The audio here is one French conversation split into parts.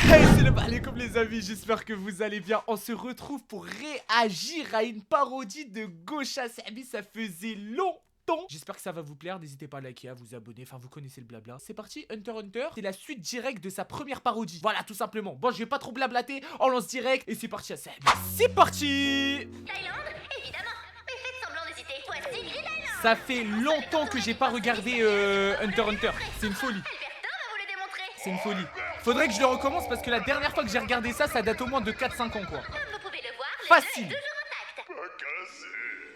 Hey, salam alaikum les amis, j'espère que vous allez bien. On se retrouve pour réagir à une parodie de Gaucha. Ça faisait longtemps. J'espère que ça va vous plaire, n'hésitez pas à liker, à vous abonner, enfin vous connaissez le blabla. C'est parti, Hunter x Hunter, c'est la suite directe de sa première parodie. Voilà, tout simplement. Bon, je vais pas trop blablater, on lance direct et c'est parti à ça. C'est parti. Thaïlande, évidemment. Mais faites semblant d'hésiter. Voici Grid Ça fait longtemps que j'ai pas regardé Hunter x Hunter. C'est une folie. Alberta va vous le démontrer. C'est une folie. Faudrait que je le recommence parce que la dernière fois que j'ai regardé ça, ça date au moins de 4-5 ans quoi. Comme vous pouvez le voir, le Facile. jeu est toujours intact.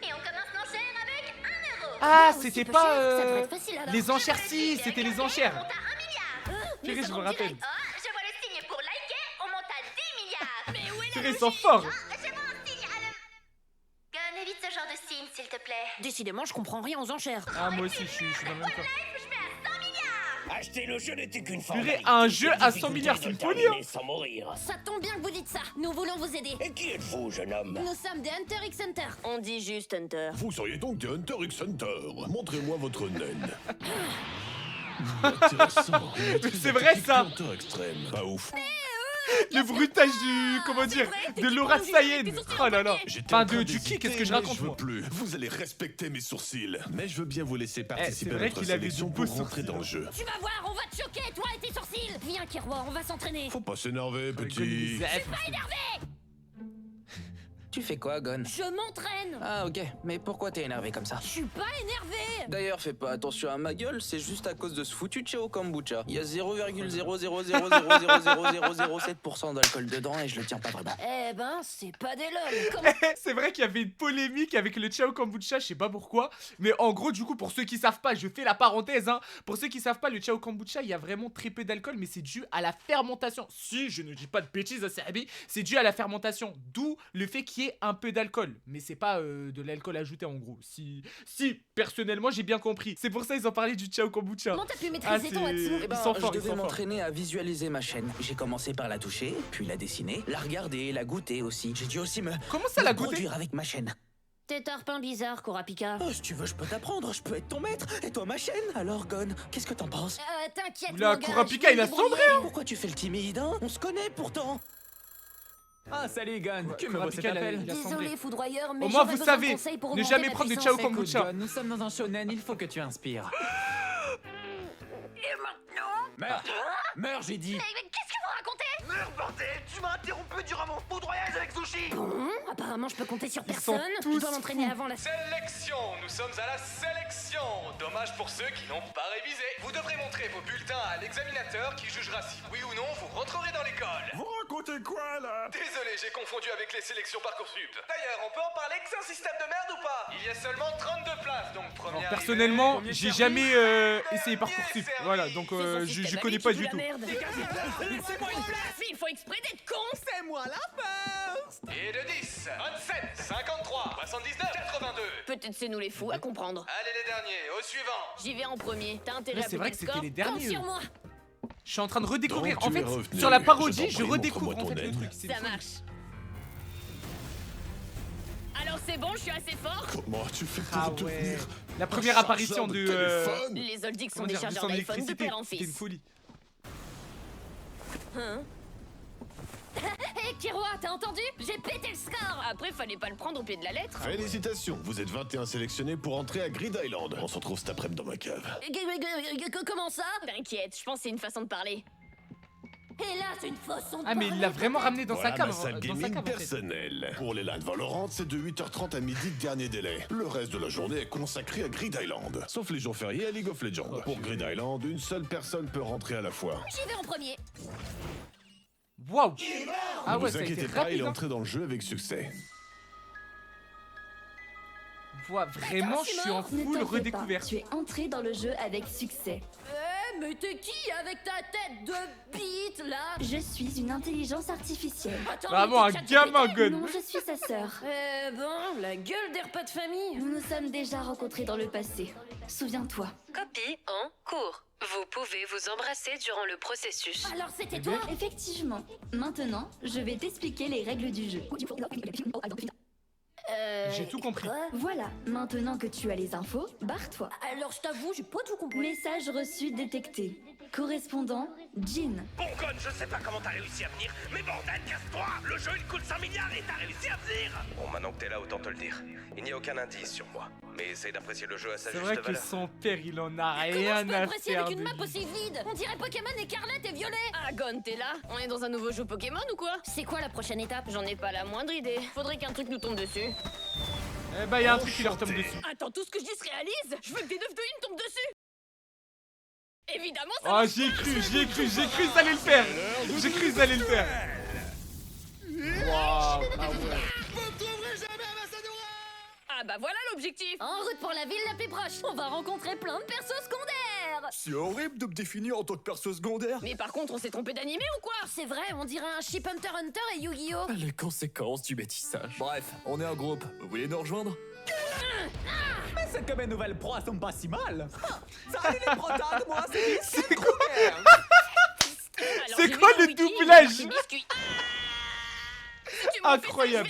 Et on commence l'enchère avec 1 euro. Ah, Wow, c'était c'est pas cher, ça devrait être facile, alors. les enchères si, c'était les enchères. On monte à 1 milliard. Purée, Nous je me sommes en rappelle. direct. Oh, je vois le signe pour liker, on monte à 10 milliards. Mais où est la Purée, ils logique? sont forts. Je vois un signe à le... Gun, évite ce genre de signe, s'il te plaît. Décidément, je comprends rien aux enchères. Ah, moi aussi, je suis dans le même cas. Je mets à 100 milliards. Acheter le jeu n'était qu'une Purée, formalité. un jeu à 100 Difficulté milliards, de c'est une le folie, terminer hein. sans mourir. Ça tombe bien que vous dites ça. Nous voulons vous aider. Et qui êtes-vous, jeune homme? Nous sommes des Hunter x Hunter. On dit juste Hunter. Vous seriez donc des Hunter x Hunter. Montrez-moi votre naine. Intéressant. C'est vrai, ça. Hunter extrême. Pas ouf. Le bruitage du, comment dire, de Laura Sayed. Oh là là. J'étais Enfin, en train du qui, d'hésiter, qu'est-ce que je mais raconte je veux moi. plus. Vous allez respecter mes sourcils. Mais je veux bien vous laisser c'est participer à vrai notre qu'il avait sélection de beaux pour rentrer sourcils. dans le jeu. Tu vas voir, on va te choquer, toi et tes sourcils. Viens, Kirwa, on va s'entraîner. Faut pas s'énerver, Gon, il petit. est zèbre. Tu fais quoi, Gon? Je m'entraîne. Ah ok, mais pourquoi t'es énervé comme ça? Je suis pas énervé. D'ailleurs, fais pas attention à ma gueule, c'est juste à cause de ce foutu Chao Kombucha. Il y a 0,0000007% d'alcool dedans et je le tiens pas vraiment. Eh ben, c'est pas des lol. Comment C'est vrai qu'il y avait une polémique avec le Chao Kombucha, je sais pas pourquoi. Mais en gros, du coup, pour ceux qui savent pas, je fais la parenthèse, hein. Pour ceux qui savent pas, le Chao Kombucha, il y a vraiment très peu d'alcool, mais c'est dû à la fermentation. Si, je ne dis pas de bêtises, c'est dû à la fermentation. D'où le fait qu'il y ait un peu d'alcool. Mais c'est pas de l'alcool ajouté en gros. Si, personnellement, j'ai bien compris. C'est pour ça ils ont parlé du Chao Kombucha. Comment t'as pu maîtriser ton Watsu? Eh ben, Ils sont je forts, ils devais sont forts. m'entraîner à visualiser ma chaîne. J'ai commencé par la toucher, puis la dessiner, la regarder, la goûter aussi. J'ai dû aussi me Comment ça, la me goûter? produire avec ma chaîne. T'es tarpin bizarre, Kurapika. Oh, si tu veux, je peux t'apprendre, je peux être ton maître, et toi ma chaîne. Alors, Gon, qu'est-ce que t'en penses? T'inquiète, Oula, mon gars, Kurapika, je vais il a me débrouiller. sombré, hein. Pourquoi tu fais le timide, hein? On se connaît pourtant. Ah salut Gun, tu me Kurapika, cet appel. il a sombré. Désolé, foudroyeur, mais Au moins, j'aurais vous besoin de savez, conseils pour ne augmenter jamais ma prendre de puissance. Chao Kombucha. Gun, nous sommes dans un shonen, il faut que tu inspires. Et maintenant Meurs Meurs, j'ai dit. Mais qu'est-ce que vous racontez? Merde, bordel! Tu m'as interrompu durant mon foudroyage avec Sushi! Bon, apparemment je peux compter sur Ils sont personne. tous Je dois m'entraîner fous. avant la... Sélection, nous sommes à la sélection. Dommage pour ceux qui n'ont pas révisé. Vous devrez montrer vos bulletins à l'examinateur qui jugera si oui ou non vous rentrerez dans l'école. Vous racontez quoi, là? Désolé, j'ai confondu avec les sélections Parcoursup. D'ailleurs, on peut en parler que c'est un système de merde ou pas? Il y a seulement 32 places, donc Alors, première. personnellement, arrivée, j'ai premier jamais servi, essayé dernier Parcoursup. servi. Voilà, donc je connais pas du tout. Laissez-moi une place. Il faut exprès d'être con. C'est moi la first. Et de 10, 27, 53, 79, 82. Peut-être c'est nous les fous à comprendre. Allez les derniers, au suivant. J'y vais en premier. T'as intérêt Ouais, à c'est vrai péter que le c'était score. les derniers, Compte sur eux. moi. Je suis en train de redécouvrir. Donc, En tu es fait, revenu. sur la Je parodie, t'en je prie, redécouvre montre-moi en fait ton le aine. truc. C'est Ça fou. marche. Alors c'est bon, je suis assez fort. Comment tu fais pour Ah ouais. devenir La première un apparition chargeur de. téléphone? Les Oldics sont Comment des dire, chargeurs son d'iPhone de électricité. père en C'était une fils. folie. Hé Kiroa, t'as entendu? J'ai pété le score. Après, fallait pas le prendre au pied de la lettre. Félicitations, vous êtes 21 sélectionnés pour entrer à Grid Island. On se retrouve cet après-midi dans ma cave. Comment ça? T'inquiète, je pense que c'est une façon de parler. Et là, c'est une façon de Ah, mais il l'a vraiment ramené dans Voilà sa cave. ma salle Dans sa gaming cave en fait. personnelle. Pour les LAN Valorant, c'est de 8h30 à midi, dernier délai. Le reste de la journée est consacré à Grid Island. Sauf les jours fériés à League of Legends. Pour Grid Island, une seule personne peut rentrer à la fois. J'y vais en premier. Waouh! Ah Ne ouais, vous ça a été inquiétez pas, il rapide. est Hein. entré dans le jeu avec succès. Voilà, vraiment, je suis en full redécouverte. Tu es entré dans le jeu avec succès. Mais t'es qui avec ta tête de bite là? Je suis une intelligence artificielle. Attends, Vraiment mais un t'es gamin, ChatGPT? Gun. Non, je suis sa sœur. Bon, la gueule des repas de famille. Nous nous sommes déjà rencontrés dans le passé. Souviens-toi. Copie en cours. Vous pouvez vous embrasser durant le processus. Alors c'était toi? Effectivement. Maintenant, je vais t'expliquer les règles du jeu. J'ai tout compris. quoi? Voilà, maintenant que tu as les infos, barre-toi. Alors je t'avoue, j'ai pas tout compris. Message reçu détecté. Correspondant, Jin. Bon con, je sais pas comment t'as réussi à venir, mais bordel, casse-toi. Le jeu il coûte 100 milliards et t'as réussi à venir. Bon, maintenant que t'es là, autant te le dire. Il n'y a aucun indice sur moi. Mais essaye d'apprécier le jeu à sa C'est juste vrai que valeur. son père, il en a Comment je rien peux à apprécier faire avec de une map lui. aussi vide? On dirait Pokémon écarlate et violet. Ah Gon, t'es là? On est dans un nouveau jeu Pokémon ou quoi? C'est quoi la prochaine étape? J'en ai pas la moindre idée. Faudrait qu'un truc nous tombe dessus. Eh bah, y'a un truc qui leur tombe dessus. Attends, tout ce que je dis se réalise? Je veux que des 9 de me tombent dessus. Évidemment, ça Oh, va. j'y ai cru, ça allait le faire. J'ai cru que ça allait le faire. Waouh, ah ouais. Ah bah voilà l'objectif. En route pour la ville la plus proche. On va rencontrer plein de persos secondaires. C'est horrible de me définir en tant que perso secondaire. Mais par contre, on s'est trompé d'animé ou quoi? C'est vrai, on dirait un Chip Hunter Hunter et Yu-Gi-Oh! Les conséquences du métissage. Bref, on est un groupe. Vous voulez nous rejoindre? Mais c'est que mes nouvelles proies sont pas si mal. Salut les protas, moi c'est C'est quoi Alors, C'est j'ai quoi vu le un wiki, doublage il y a des biscuits. Si tu m'en fais ça, Incroyable.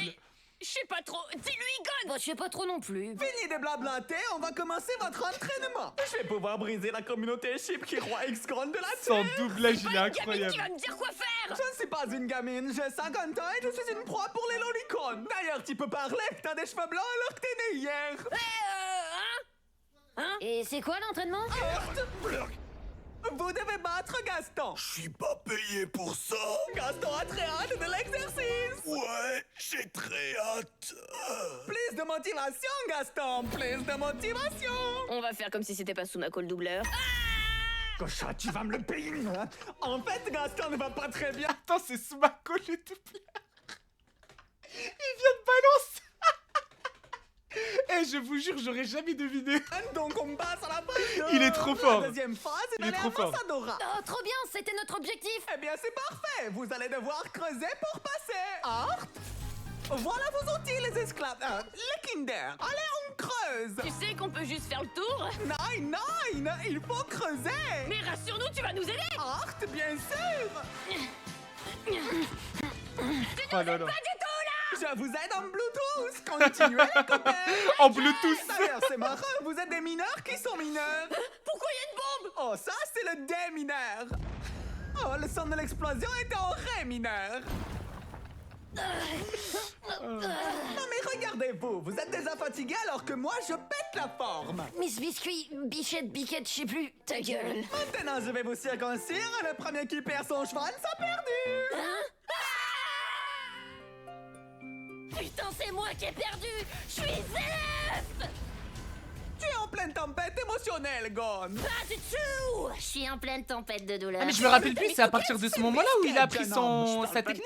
je sais pas trop. Dis-lui, Gon! Bah, je sais pas trop non plus. Fini de blablater, on va commencer votre entraînement. Je vais pouvoir briser la communauté Chip qui roi X-Gron de la Son Terre. doublage, il est Gamine incroyable. qui va me dire quoi faire! Je ne suis pas une gamine, j'ai 50 ans et je suis une proie pour les lollicons. D'ailleurs, tu peux parler, t'as des cheveux blancs alors que t'es né hier. Hein? Et c'est quoi l'entraînement? Vous devez battre Gaston. Je suis pas payé pour ça. Gaston a très hâte de l'exercice. Ouais, j'ai très hâte. Plus de motivation, Gaston, plus de motivation. On va faire comme si c'était pas Sumako le doubleur. Cocha, tu vas me le payer. En fait, Gaston ne va pas très bien. Attends, c'est Sumako le doubleur. Il vient de balancer. Eh, je vous jure, j'aurais jamais deviné. Donc on passe à la phase. Il est trop fort. La deuxième phase est Il est d'aller trop à fort. Massadora. Oh, trop bien, c'était notre objectif! Eh bien, c'est parfait. Vous allez devoir creuser pour passer. Art. Voilà vos outils, les esclaves. Les Kinder. Allez, on creuse. Tu sais qu'on peut juste faire le tour? Nine, il faut creuser. Mais rassure-nous, tu vas nous aider! Art, bien sûr. Oh là là. Je vous aide en Bluetooth. Continuez, copains. En Bluetooth. D'ailleurs, c'est marrant, vous êtes des mineurs qui sont mineurs. Pourquoi il y a une bombe? Oh, ça, c'est le démineur. Oh, le son de l'explosion était en ré mineur. Non mais regardez-vous, vous êtes déjà fatigués alors que moi je pète la forme. Miss Biscuit, Bichette, Biquette, je sais plus. Ta gueule. Maintenant je vais vous circoncire, le premier qui perd son cheval, ça a perdu. Putain, c'est moi qui ai perdu! Je suis ZF! Tu es en pleine tempête émotionnelle, Gon. Pas du tout! Je suis en pleine tempête de douleur. Ah, mais je me rappelle plus, c'est à partir de ce moment-là où il a appris sa technique.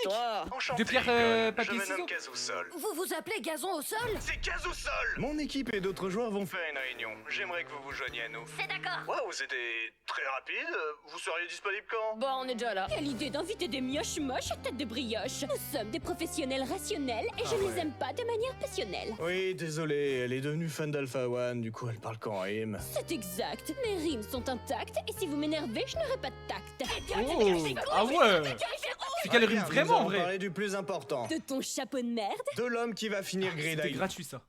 Enchanté, De pierre, Gon. papier, Je me nomme ciseaux. Cazousol. Vous vous appelez Gazon au sol? C'est Cazousol. Mon équipe et d'autres joueurs vont faire une réunion. J'aimerais que vous vous joigniez à nous. C'est d'accord. Waouh, c'était très rapide. Vous seriez disponible quand? Bon, on est déjà là. Quelle idée d'inviter des mioches moches à tête de brioche. Nous sommes des professionnels rationnels et je ne les aime pas de manière passionnelle. Oui, désolé, elle est devenue fan d'Alpha One, du coup elle parle qu'en rime. C'est exact, mes rimes sont intactes et si vous m'énervez, je n'aurai pas de tact. Oh, ah ouais. C'est qu'elle rime vraiment en vrai. Parler du plus important. De ton chapeau de merde? De l'homme qui va finir Grid C'était Island. gratuit ça.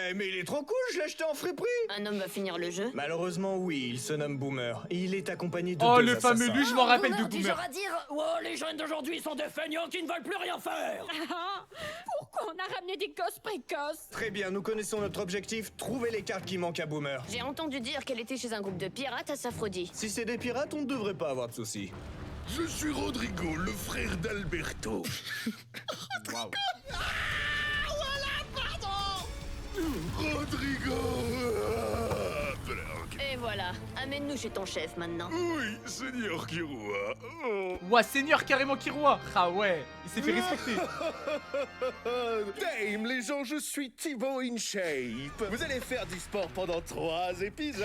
Eh, mais il est trop cool, je l'ai acheté en friperie. Un homme va finir le jeu. Malheureusement, oui, il se nomme Boomer. Et il est accompagné de Oh, deux le fameux assassins. lui, je m'en rappelle de Du Boomer. genre à dire... Oh, les jeunes d'aujourd'hui sont des feignants qui ne veulent plus rien faire. Pourquoi on a ramené des gosses précoces? Très bien, nous connaissons notre objectif, trouver les cartes qui manquent à Boomer. J'ai entendu dire qu'elle était chez un groupe de pirates à Saphrodie. Si c'est des pirates, on ne devrait pas avoir de soucis. Je suis Rodrigo, le frère d'Alberto. Waouh. Rodrigo. Et voilà, amène-nous chez ton chef maintenant. Oui, Seigneur Kirua. Oh. Ouah, Seigneur carrément Kiroi. Ah ouais, il s'est fait respecter. Dame, les gens, je suis Thibaut InShape. Vous allez faire du sport pendant 3 épisodes.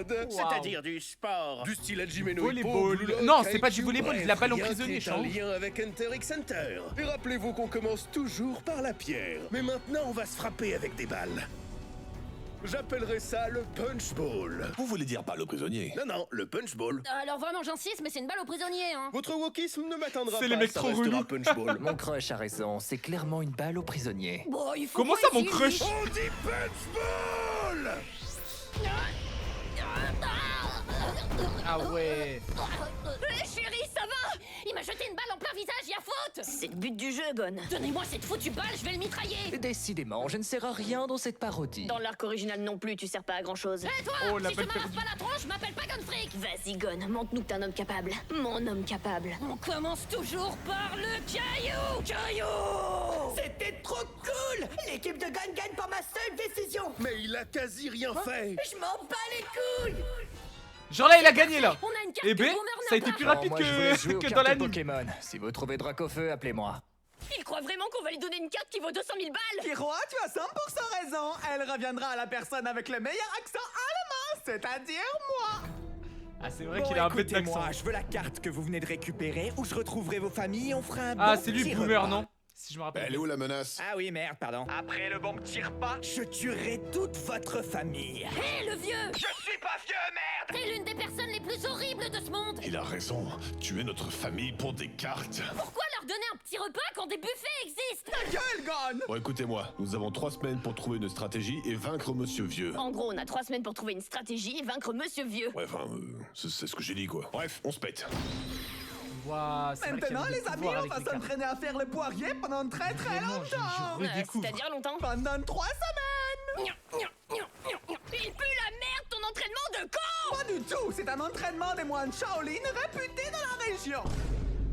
Wow. C'est-à-dire du sport. Du style Hajime no Volleyball. Ippo, Blue Non, Lock, c'est pas du IQ, volleyball, bref, de la balle en rien prisonnier, qui est un change. lien avec Hunter x Hunter. Et rappelez-vous qu'on commence toujours par la pierre. Mais maintenant, on va se frapper avec des balles. J'appellerais ça le punch ball. Vous voulez dire pas le prisonnier? Non, non, le punch ball. Alors vraiment, j'insiste, mais c'est une balle aux prisonniers, hein. Votre wokisme ne m'atteindra pas. C'est les mecs ça trop restera relous. punch ball. Mon crush a raison, c'est clairement une balle aux prisonniers. Bon, il faut Comment pas ça, mon essayer de- crush? On dit punch ball. Ah ouais. Chérie, ça va? Il m'a jeté une balle en plein visage, y'a faute! C'est le but du jeu, Gon. Donnez-moi cette foutue balle, je vais le mitrailler! Décidément, je ne sers à rien dans cette parodie. Dans l'arc original non plus, tu sers pas à grand chose. Hé toi! Oh, la Si je balle m'arrache perdue. pas la tronche, je m'appelle pas Gonfric! Vas-y, Gon, montre-nous que t'es un homme capable. Mon homme capable. On commence toujours par le caillou! Caillou! C'était trop cool! L'équipe de Gun gagne par ma seule décision! Mais il a quasi rien fait. Je m'en bats les couilles! Genre là, il a gagné là. On a une carte Et B, que Boomer ça a n'a été pas. plus rapide moi, je voulais jouer aux que cartes dans l'anime. Pokémon. Si vous trouvez Dracofeu, appelez-moi. Il croit vraiment qu'on va lui donner une carte qui vaut 200 000 balles? Kiroa, tu as 100% raison! Elle reviendra à la personne avec le meilleur accent allemand, c'est-à-dire moi! Ah, c'est vrai qu'il a un peu d'accent. écoutez-moi, je veux la carte que vous venez de récupérer, où je retrouverai vos familles, on fera un Ah, bon c'est lui, petit Boomer, repas. non? Si je me rappelle. Elle est où la menace? Ah oui, merde, pardon. Après le bon petit repas, Je tuerai toute votre famille. Hé, le vieux! je suis pas vieux, merde! T'es l'une des personnes les plus horribles de ce monde! Il a raison. Tuer notre famille pour des cartes. Pourquoi leur donner un petit repas quand des buffets existent? Ta gueule, Gon! Bon, écoutez-moi. Nous avons 3 semaines pour trouver une stratégie et vaincre Monsieur Vieux. En gros, on a 3 semaines pour trouver une stratégie et vaincre Monsieur Vieux. Ouais, enfin, c'est ce que j'ai dit, quoi. Bref, on se pète. Waouh, c'est vrai qu'il y Maintenant, avait des les amis, pouvoirs on avec va les cartes. s'entraîner à faire le poirier pendant très Vraiment, longtemps! je redécouvre. C'est-à-dire longtemps? Pendant 3 semaines! Il pue la merde, ton entraînement de con! Pas du tout! C'est un entraînement des moines Shaolin réputés dans la région!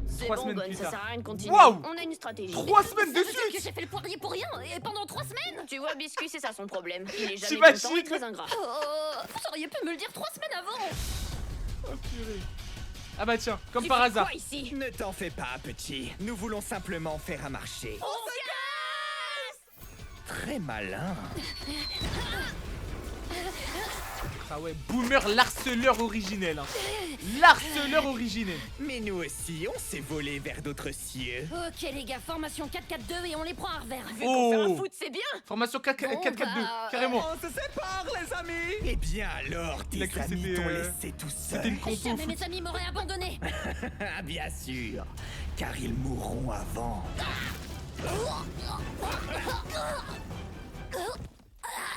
C'est 3 bon, semaines Gon, plus ça tard. sert à rien de continuer. Waouh! On a une stratégie. 3 Mais semaines ça de veut dire suite! que j'ai fait le poirier pour rien et pendant 3 semaines? Tu vois, Biscuit, c'est ça son problème. Il est jamais T'imagines? content et très ingrat. Vous auriez pu me le dire 3 semaines avant! Oh, purée. Ah bah tiens, comme Tu par fais hasard. quoi ici? Ne t'en fais pas, petit. Nous voulons simplement faire un marché. On se Très malin. Ah ouais, Boomer l'harceleur originel. Hein. L'harceleur originel. Mais nous aussi, on s'est volé vers d'autres cieux. Ok les gars, formation 4-4-2 et on les prend à revers. Vu Oh. qu'on fait un foot, c'est bien! Formation 4-4-2, carrément. On se sépare, les amis. Eh bien alors, tes Il a cru que amis c'était, t'ont laissé tout seul. C'était une compo. Jamais mes amis m'auraient abandonné! Ah, bien sûr, car ils mourront avant.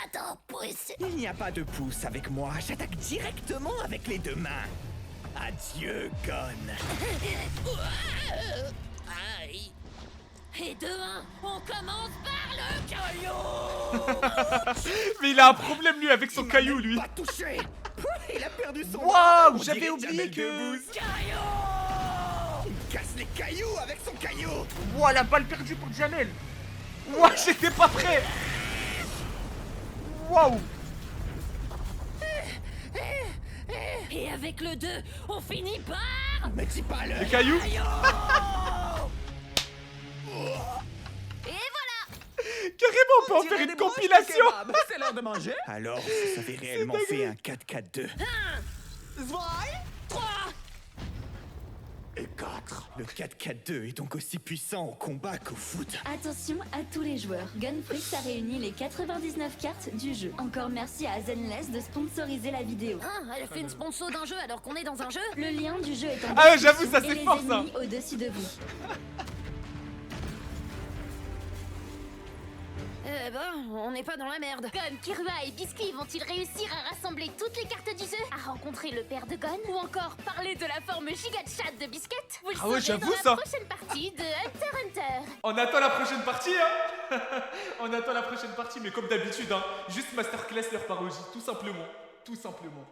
Attends, pousse! Il n'y a pas de pouce avec moi, j'attaque directement avec les 2 mains. Adieu, Gon. Aïe! Et de 1, on commence par le caillou! Mais il a un problème lui avec son caillou lui. Pas touché. Il a perdu son. Waouh, On j'avais dirait oublié Jamel que. Debbouze. Il casse les cailloux avec son caillou. Ouah, la balle perdue pour Janelle. Ouah, j'étais pas prêt. Waouh. Et avec le 2, on finit par... Mais dis pas Le caillou. Et voilà! Carrément, on peut en faire une compilation. C'est l'heure de manger. Alors, vous avez réellement fait un 4-4-2. 1, 3, et 4. Le 4-4-2 est donc aussi puissant au combat qu'au foot. Attention à tous les joueurs. Gunfrix a réuni les 99 cartes du jeu. Encore merci à Zenless de sponsoriser la vidéo. elle fait une sponsor d'un jeu alors qu'on est dans un jeu? Le lien du jeu est en Ah ouais, description j'avoue, ça, et c'est les fort, ça. ennemis au-dessus de vous. On n'est pas dans la merde. Gon, Kirua et Biscuit vont-ils réussir à rassembler toutes les cartes du jeu? À rencontrer le père de Gon? Ou encore parler de la forme giga chat de Biscuit? Vous le Ah ouais, saurez j'avoue, dans ça. la prochaine partie de Hunter x Hunter. On attend la prochaine partie, hein. On attend la prochaine partie, mais comme d'habitude, hein. Juste masterclass leur parodie, tout simplement. Tout simplement.